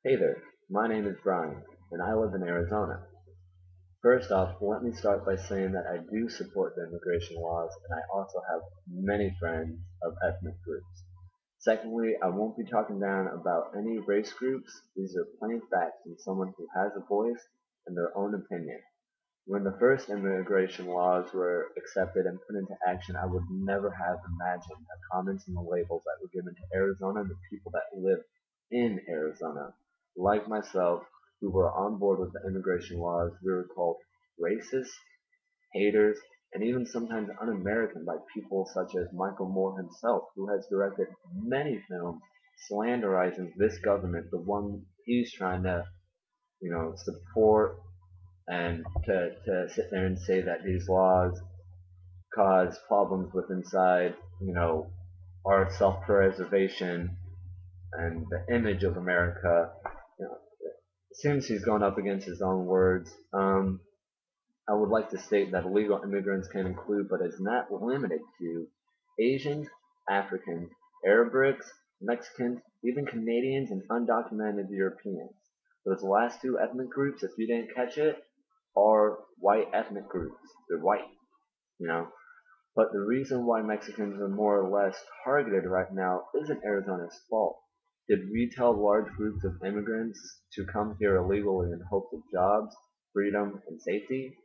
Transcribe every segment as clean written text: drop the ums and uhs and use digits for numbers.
Hey there, my name is Brian, and I live in Arizona. First off, let me start by saying that I do support the immigration laws, and I also have many friends of ethnic groups. Secondly, I won't be talking down about any race groups. These are plain facts from someone who has a voice and their own opinion. When the first immigration laws were accepted and put into action, I would never have imagined the comments and the labels that were given to Arizona and the people that live in Arizona. Like myself, who were on board with the immigration laws, we were called racist, haters, and even sometimes un-American by people such as Michael Moore himself, who has directed many films slanderizing this government, the one he's trying to, support and to sit there and say that these laws cause problems with inside, our self-preservation and the image of America. It seems he's going up against his own words. I would like to state that illegal immigrants can include, but is not limited to, Asians, Africans, Arabics, Mexicans, even Canadians, and undocumented Europeans. Those last two ethnic groups, if you didn't catch it, are white ethnic groups. They're white, you know. But the reason why Mexicans are more or less targeted right now isn't Arizona's fault. Did we tell large groups of immigrants to come here illegally in hopes of jobs, freedom, and safety?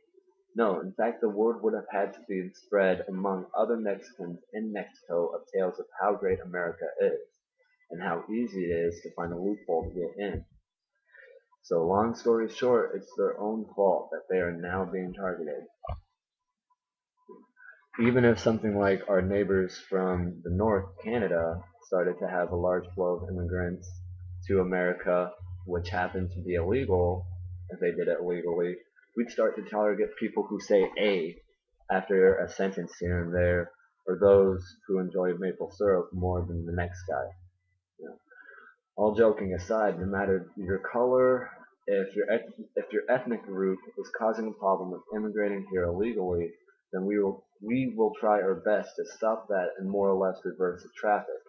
No, in fact, the word would have had to be spread among other Mexicans in Mexico of tales of how great America is and how easy it is to find a loophole to get in. So, long story short, it's their own fault that they are now being targeted. Even if something like our neighbors from the north, Canada, started to have a large flow of immigrants to America, which happened to be illegal, if they did it illegally, we'd start to target people who say A after a sentence here and there, or those who enjoy maple syrup more than the next guy. You know. All joking aside, no matter your color, if your ethnic group is causing a problem with immigrating here illegally, then we will try our best to stop that and more or less reverse the traffic,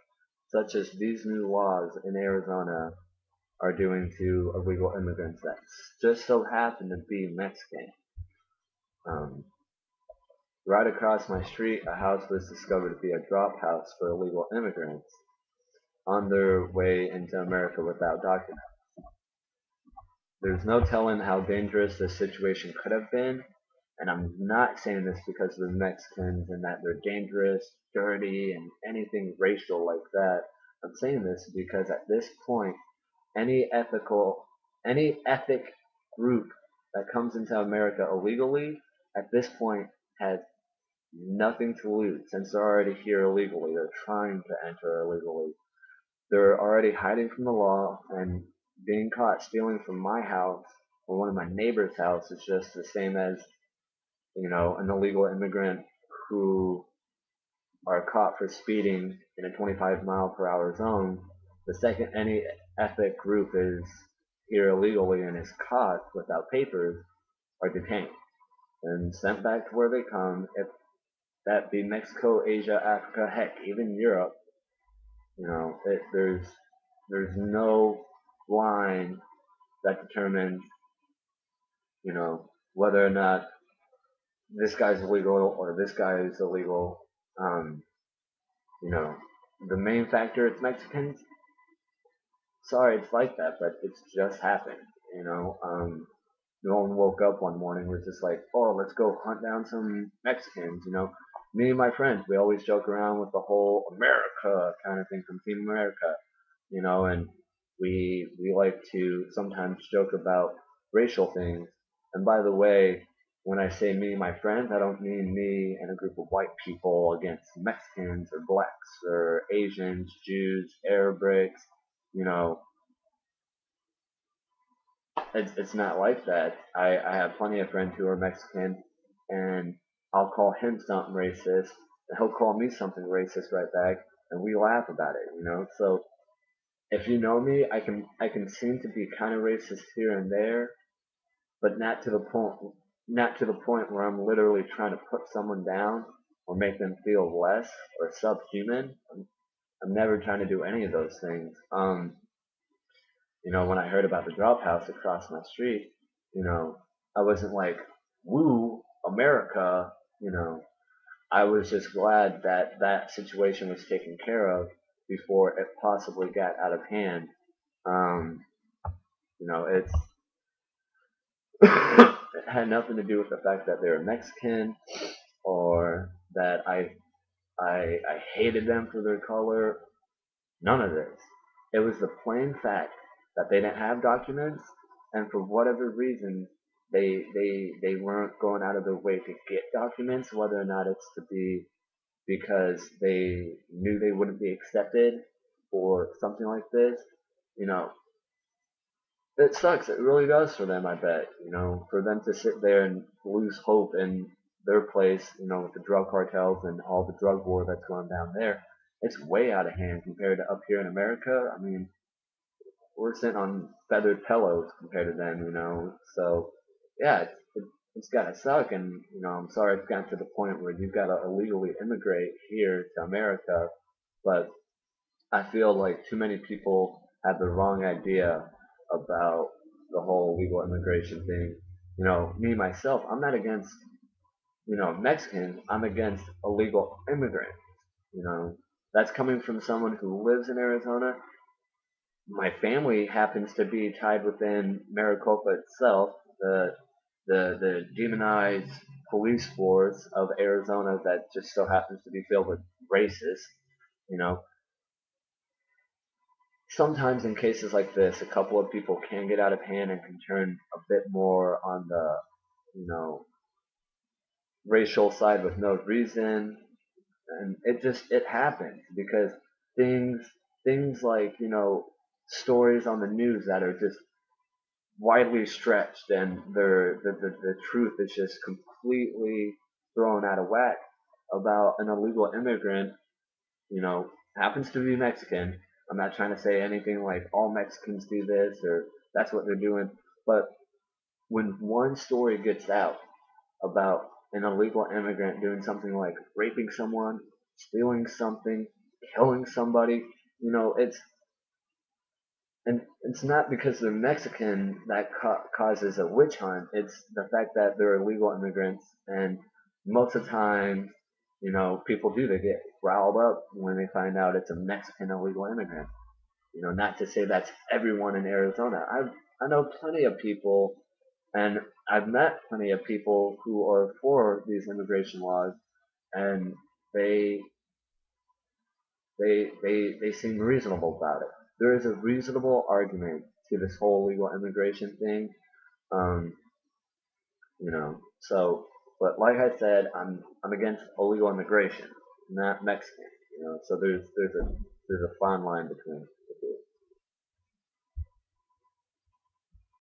such as these new laws in Arizona are doing to illegal immigrants that just so happen to be Mexican. Um, right across my street, a house was discovered to be a drop house for illegal immigrants on their way into America without documents. There's no telling how dangerous this situation could have been, and I'm not saying this because they're Mexicans and that they're dangerous, dirty, and anything racial like that. I'm saying this because at this point, any ethical, any ethnic group that comes into America illegally, at this point, has nothing to lose since they're already here illegally. They're trying to enter illegally. They're already hiding from the law, and being caught stealing from my house or one of my neighbor's house is just the same as, an illegal immigrant who are caught for speeding in a 25 mile per hour zone. The second any ethnic group is here illegally and is caught without papers, are detained and sent back to where they come. If that be Mexico, Asia, Africa, heck, even Europe, there's no line that determines, whether or not this guy's illegal or this guy is illegal. Um, you know, the main factor it's Mexicans. Sorry, it's like that, but it's just happened. No one woke up one morning was just like, oh, let's go hunt down some Mexicans. Me and my friends, we always joke around with the whole America kind of thing from Team America. And we like to sometimes joke about racial things. And by the way, when I say me and my friends, I don't mean me and a group of white people against Mexicans or blacks or Asians, Jews, Arabics. You know, it's not like that. I have plenty of friends who are Mexican, and I'll call him something racist, and he'll call me something racist right back, and we laugh about it. So if you know me, I can seem to be kind of racist here and there, but not to the point where I'm literally trying to put someone down or make them feel less or subhuman. I'm never trying to do any of those things. When I heard about the drop house across my street, you know, I wasn't like, woo, America, you know. I was just glad that that situation was taken care of before it possibly got out of hand. Um, it's it had nothing to do with the fact that they were Mexican or that I hated them for their color. None of this. It was the plain fact that they didn't have documents, and for whatever reason, they weren't going out of their way to get documents, whether or not it's to be because they knew they wouldn't be accepted or something like this. You know, it sucks. It really does for them, I bet. For them to sit there and lose hope in their place, with the drug cartels and all the drug war that's going down there. It's way out of hand compared to up here in America. I mean, we're sitting on feathered pillows compared to them. So, yeah, it's gotta suck. And, I'm sorry it's gotten to the point where you've got to illegally immigrate here to America. But I feel like too many people have the wrong idea about the whole legal immigration thing. Me myself, I'm not against, Mexicans. I'm against illegal immigrants. You know, that's coming from someone who lives in Arizona. My family happens to be tied within Maricopa itself, the demonized police force of Arizona that just so happens to be filled with racists. You know, Sometimes in cases like this, a couple of people can get out of hand and can turn a bit more on the, you know, racial side with no reason, and it happens because things things like stories on the news that are just widely stretched and the truth is just completely thrown out of whack about an illegal immigrant, happens to be Mexican. I'm not trying to say anything like all Mexicans do this or that's what they're doing, but when one story gets out about an illegal immigrant doing something like raping someone, stealing something, killing somebody, it's and it's not because they're Mexican that causes a witch hunt. It's the fact that they're illegal immigrants, and most of the time, people do. They get riled up when they find out it's a Mexican illegal immigrant. Not to say that's everyone in Arizona. I know plenty of people, and I've met plenty of people who are for these immigration laws, and they they seem reasonable about it. There is a reasonable argument to this whole legal immigration thing. Um, so, but like I said, I'm against illegal immigration, not Mexican. So there's a fine line between.